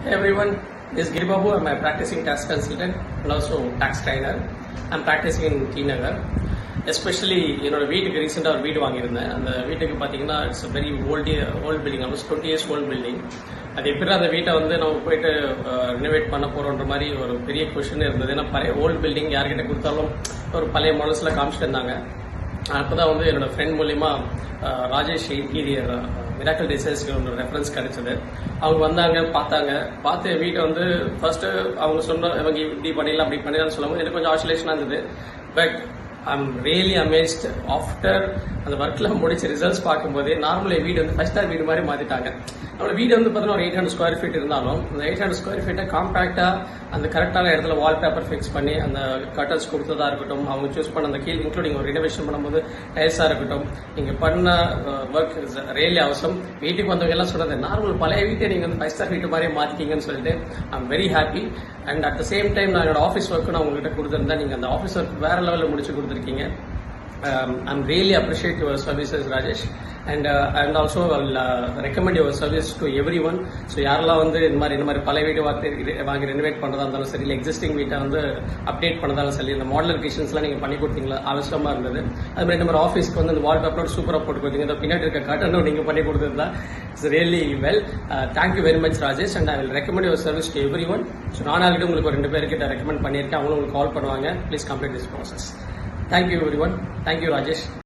Hey everyone, this is Giri Babu. I'm a practicing tax consultant and also tax trainer. I'm practicing in T Nagar. Especially என்னோட வீட்டுக்கு ரீசெண்டாக ஒரு வீடு வாங்கியிருந்தேன். அந்த வீட்டுக்கு பார்த்தீங்கன்னா it's very old building, almost 20 years old building. அது எப்படி அந்த வீட்டை வந்து நம்ம போயிட்டு ரினோவேட் பண்ண போகிறோன்ற மாதிரி ஒரு பெரிய கொஷின் இருந்தது. ஏன்னா பழைய ஓல்டு பில்டிங் யார்கிட்ட கொடுத்தாலும் ஒரு பழைய மாடல்ஸில் காமிச்சிட்டு இருந்தாங்க. அப்போ தான் வந்து என்னோட ஃப்ரெண்ட் மூலிமா ராஜேஷ் இன்டீரியர் மிராக்கல் டிசைன்ஸ்க்கு ஒரு ரெஃபரன்ஸ் கிடைச்சது. அவங்க வந்தாங்க, பார்த்து வீட்டை வந்து ஃபர்ஸ்ட்டு அவங்க சொன்ன இவங்க இப்படி பண்ணிடலாம் அப்படி பண்ணிடலாம்னு சொல்லும்போது எனக்கு கொஞ்சம் ஆசோலேஷனாக இருந்தது. But I'm really amazed after அந்த ஒர்க்லாம் முடிச்சு ரிசல்ட்ஸ் பார்க்கும்போது நார்மலாக வீடு வந்து 5 star வீடு மாதிரி மாற்றிட்டாங்க. நம்மளோட வீடு வந்து பார்த்தீங்கன்னா ஒரு 800 square feet இருந்தாலும் அந்த 800 square feet காம்பாக்டாக அந்த கரெக்டான இடத்துல வால்பேப்பர் ஃபிக்ஸ் பண்ணி அந்த கர்டன்ஸ் கொடுத்ததா இருக்கட்டும், அவங்க சூஸ் பண்ண அந்த கீழ் இன்க்ளூடிங் ஒரு ரினோவேஷன் பண்ணும்போது டைல்ஸாக இருக்கட்டும், நீங்கள் பண்ண ஒர்க் இஸ் ரியலி அவசரம். வீட்டுக்கு வந்தவங்க எல்லாம் சொன்னது நார்மல் பழைய வீட்டை நீங்கள் வந்து 5 star வீட்டு மாதிரியே மாற்றிக்கிங்கன்னு சொல்லிட்டு I'm very happy. And at the same time நான் என்னோட ஆஃபீஸ் ஒர்க்கு நான் உங்ககிட்ட கொடுத்துருந்தேன். நீங்கள் அந்த ஆஃபீஸ் ஒர்க் வேற லெவலில் முடிச்சு கொடுத்துருக்கீங்க. I'm really appreciate your services, Rajesh, and also I'll recommend your service to everyone. So யாரெல்லாம் வந்து இந்த மாதிரி பழைய வீடு வாங்கி ரெனோவேட் பண்ணுறதா இருந்தாலும் சரி, இல்லை எக்ஸிஸ்டிங் வீட்டை வந்து அப்டேட் பண்ணதாலும் சரி, இந்த மாடலரிகேஷன்ஸ்லாம் நீங்கள் பண்ணி கொடுத்தீங்களா, அவசரமாக இருந்தது. அது மாதிரி நம்ம ஆஃபீஸ்க்கு வந்து இந்த வால்பேப்பரோட சூப்பராக போட்டு கொடுத்தீங்க. இந்த பின்னாடி இருக்க கட்டணும் நீங்கள் பண்ணி கொடுத்தது it's really well. Thank you very much Rajesh, and I will recommend your service to every one. So நான் ஆல்ரெடி உங்களுக்கு ஒரு 2 பேர்கிட்ட ரெக்கமெண்ட் பண்ணியிருக்கேன். அவங்களும் உங்களுக்கு கால் பண்ணுவாங்க. Please complete this process. Thank you everyone. Thank you Rajesh.